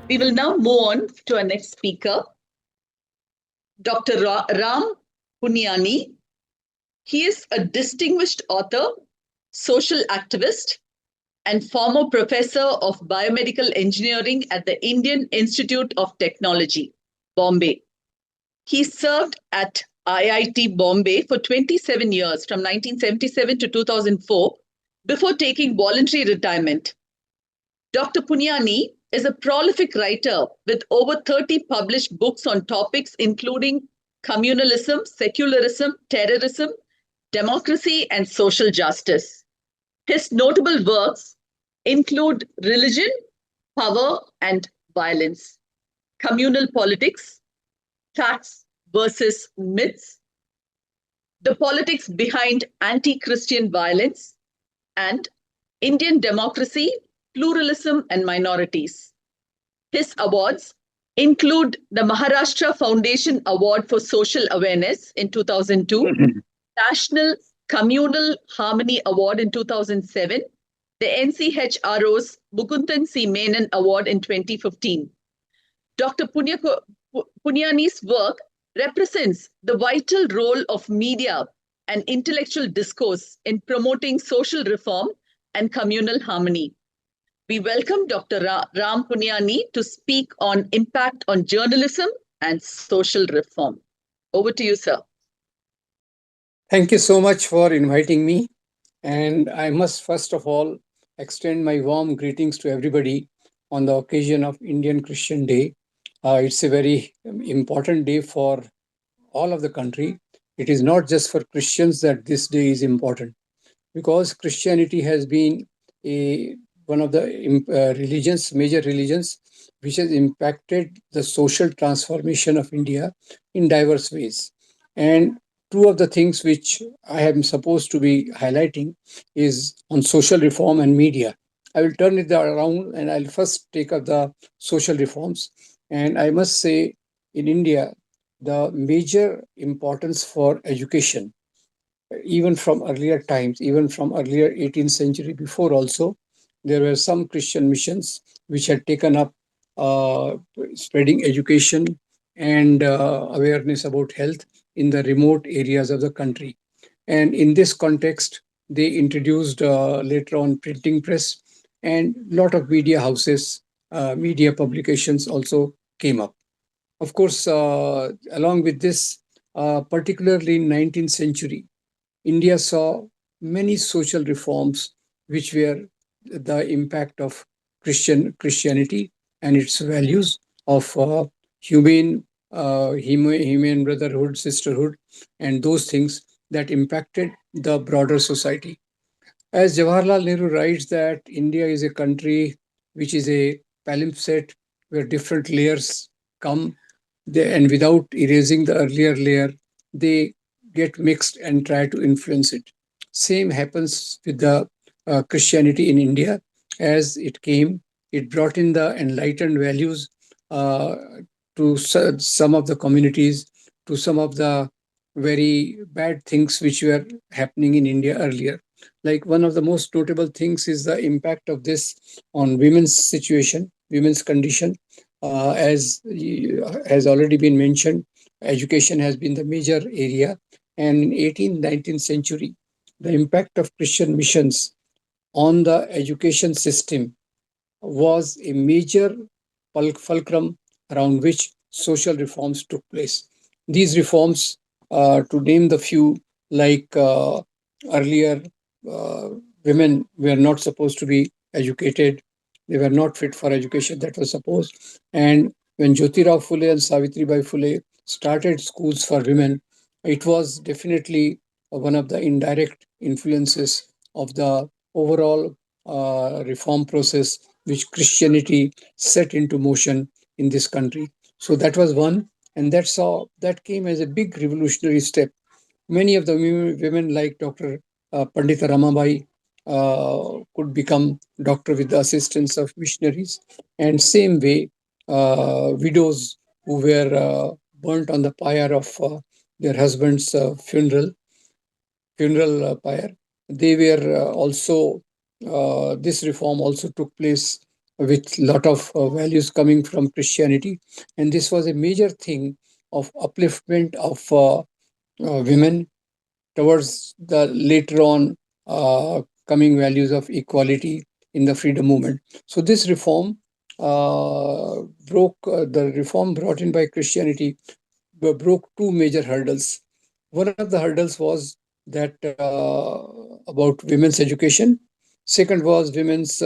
We will now move on to our next speaker, Dr. Ram Puniyani. He is a distinguished author, social activist, and former professor of biomedical engineering at the Indian Institute of Technology, Bombay. He served at IIT Bombay for 27 years from 1977 to 2004 before taking voluntary retirement. Dr. Puniyani is a prolific writer with over 30 published books on topics including communalism, secularism, terrorism, democracy, and social justice. His notable works include Religion, Power, and Violence, Communal Politics, Facts versus Myths, The Politics Behind Anti Christian Violence, and Indian Democracy, Pluralism, and Minorities. His awards include the Maharashtra Foundation Award for Social Awareness in 2002, National Communal Harmony Award in 2007, the NCHRO's Mukundan C. Menon Award in 2015. Dr. Puniyani's work represents the vital role of media and intellectual discourse in promoting social reform and communal harmony. We welcome Dr. Ram Puniyani to speak on impact on journalism and social reform. Over to you, sir. Thank you so much for inviting me. And I must first of all extend my warm greetings to everybody on the occasion of Indian Christian Day. It's a very important day for all of the country. It is not just for Christians that this day is important, because Christianity has been a one of the religions, major religions, which has impacted the social transformation of India in diverse ways. And two of the things which I am supposed to be highlighting is on social reform and media. I will turn it around and I'll first take up the social reforms. And I must say, in India, the major importance for education, even from earlier times, even from earlier 18th century before also, there were some Christian missions which had taken up spreading education and awareness about health in the remote areas of the country. And in this context, they introduced later on printing press, and lot of media houses, media publications also came up. Of course, along with this, particularly in 19th century, India saw many social reforms which were the impact of Christianity and its values of humane brotherhood, sisterhood, and those things that impacted the broader society. As Jawaharlal Nehru writes that India is a country which is a palimpsest where different layers come, and without erasing the earlier layer, they get mixed and try to influence it. Same happens with the Christianity in India. As it came, it brought in the enlightened values uh, to some of the communities, to some of the very bad things which were happening in India earlier. Like one of the most notable things is the impact of this on women's situation, women's condition. As has already been mentioned, education has been the major area. And in 18th, 19th century, the impact of Christian missions on the education system was a major fulcrum around which social reforms took place. These reforms, to name the few, like earlier, uh, women were not supposed to be educated, they were not fit for education, that was supposed. And when Jyotirao Phule and Savitribai Phule started schools for women, it was definitely one of the indirect influences of the overall reform process which Christianity set into motion in this country. So that was one, and that came as a big revolutionary step. Many of the women like Dr. Pandita Ramabai could become doctor with the assistance of missionaries, and same way, widows who were burnt on the pyre of their husband's funeral pyre. They were also, this reform also took place with lot of values coming from Christianity, and this was a major thing of upliftment of women towards the later on coming values of equality in the freedom movement. So this reform broke the reform brought in by Christianity broke two major hurdles. One of the hurdles was that about women's education. Second was women's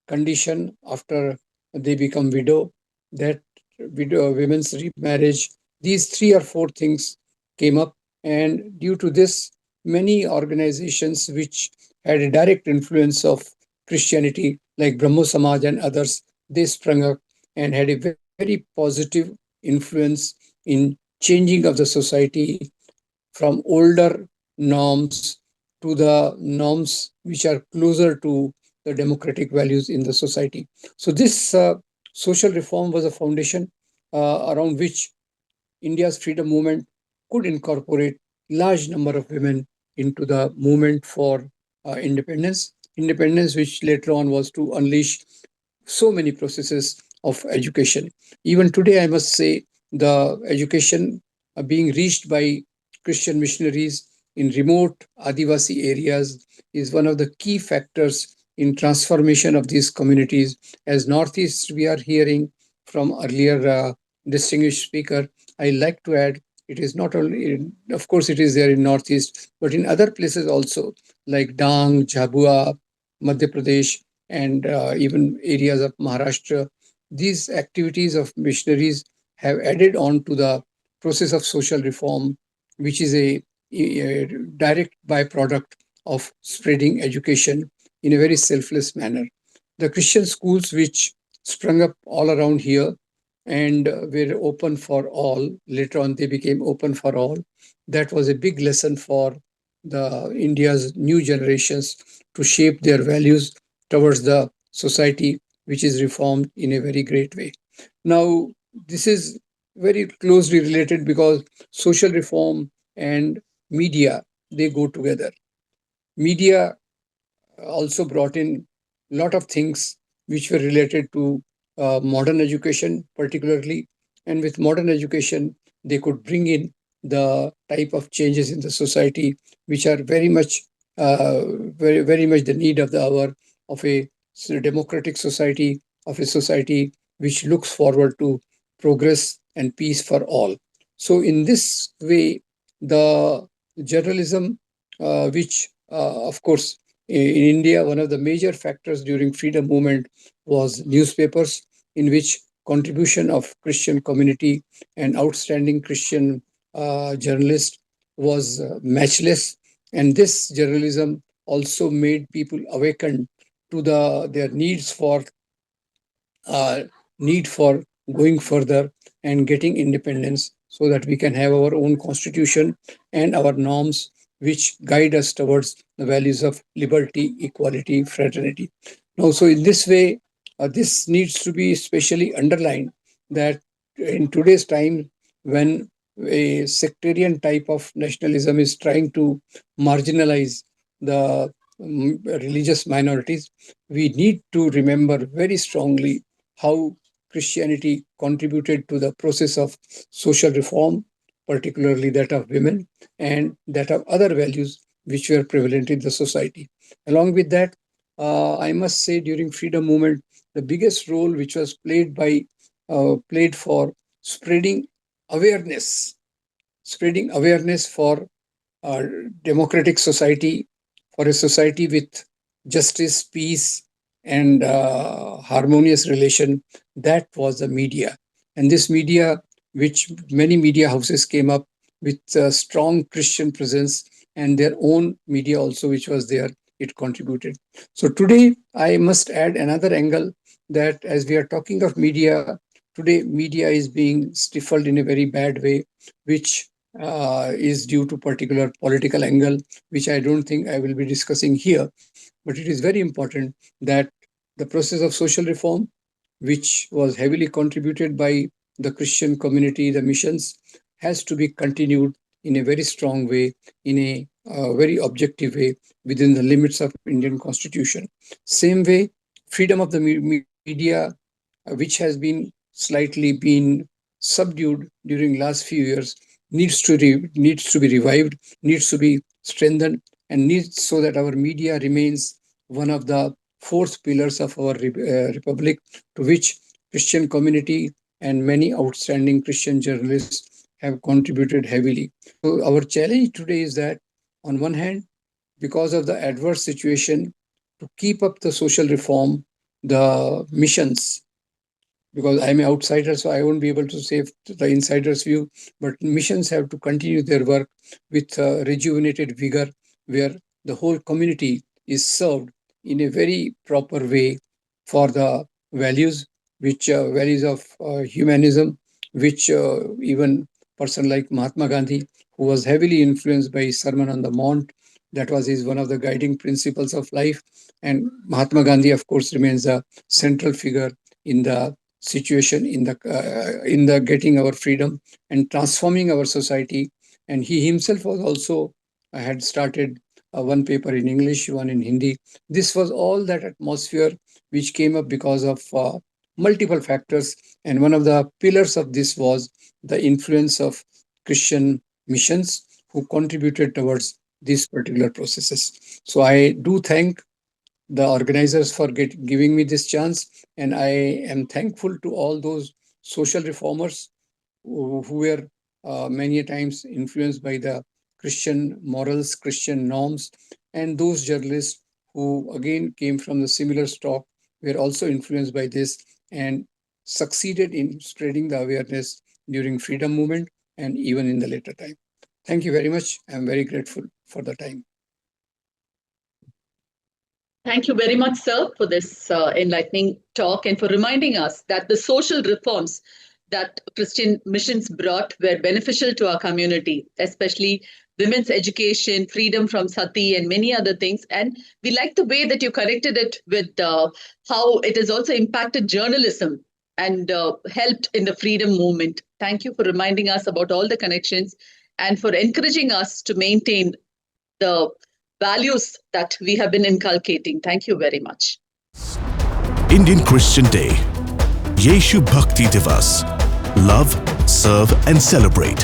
condition after they become widow. That women's remarriage. These three or four things came up, and due to this, many organizations which had a direct influence of Christianity, like Brahmo Samaj and others, they sprung up and had a very positive influence in changing of the society from older norms to the norms which are closer to the democratic values in the society. So this social reform was a foundation around which India's freedom movement could incorporate large number of women into the movement for independence. Independence, which later on was to unleash so many processes of education. Even today, I must say, the education being reached by Christian missionaries in remote Adivasi areas is one of the key factors in transformation of these communities. As Northeast, we are hearing from earlier distinguished speaker, I like to add it is not only, of course, it is there in Northeast, but in other places also, like Dang, Jhabua, Madhya Pradesh, and even areas of Maharashtra. These activities of missionaries have added on to the process of social reform, which is a direct byproduct of spreading education in a very selfless manner. The Christian schools, which sprung up all around here and were open for all, later on they became open for all. That was a big lesson for the India's new generations to shape their values towards the society which is reformed in a very great way. Now, this is very closely related because social reform and media, they go together. Media also brought in a lot of things which were related to modern education, particularly. And with modern education, they could bring in the type of changes in the society which are very much, very much the need of the hour of a democratic society, of a society which looks forward to progress and peace for all. So, in this way, the journalism, which of course in India, one of the major factors during freedom movement was newspapers, in which contribution of Christian community and outstanding Christian journalists was matchless. And this journalism also made people awaken to their uh, need for going further and getting independence so that we can have our own constitution and our norms which guide us towards the values of liberty, equality, fraternity. Now, so in this way, this needs to be especially underlined that in today's time, when a sectarian type of nationalism is trying to marginalize the religious minorities, we need to remember very strongly how Christianity contributed to the process of social reform, particularly that of women and that of other values which were prevalent in the society. Along with that, I must say during freedom movement, the biggest role which was played for spreading awareness, spreading awareness for a democratic society, for a society with justice, peace, and harmonious relation. That was the media. And this media, which many media houses came up with a strong Christian presence and their own media also, which was there, it contributed. So today, I must add another angle that as we are talking of media, today media is being stifled in a very bad way, which is due to particular political angle, which I don't think I will be discussing here. But it is very important that the process of social reform, which was heavily contributed by the Christian community, the missions, has to be continued in a very strong way, in a very objective way, within the limits of Indian Constitution. Same way, freedom of the media media, which has been slightly been subdued during last few years, needs to be revived, needs to be strengthened, and needs so that our media remains one of the fourth pillars of our republic, to which Christian community and many outstanding Christian journalists have contributed heavily. So our challenge today is that, on one hand, because of the adverse situation, to keep up the social reform, the missions, because I'm an outsider, so I won't be able to say the insider's view. But missions have to continue their work with rejuvenated vigor, where the whole community is served in a very proper way for the values, which values of humanism, which even person like Mahatma Gandhi, who was heavily influenced by Sermon on the Mount, that was his one of the guiding principles of life. And Mahatma Gandhi, of course, remains a central figure in the situation, in the getting our freedom and transforming our society. And he himself was also had started one paper in English, one in Hindi. This was all that atmosphere which came up because of multiple factors, and one of the pillars of this was the influence of Christian missions, who contributed towards these particular processes. So I do thank the organizers for giving me this chance. And I am thankful to all those social reformers who were many times influenced by the Christian morals, Christian norms, and those journalists who again came from the similar stock were also influenced by this and succeeded in spreading the awareness during freedom movement and even in the later time. Thank you very much. I'm very grateful for the time. Thank you very much, sir, for this enlightening talk and for reminding us that the social reforms that Christian missions brought were beneficial to our community, especially women's education, freedom from sati, and many other things. And we like the way that you connected it with how it has also impacted journalism and helped in the freedom movement. Thank you for reminding us about all the connections and for encouraging us to maintain the values that we have been inculcating. Thank you very much. Indian Christian Day. Yeshu Bhakti Divas. Love, serve and celebrate.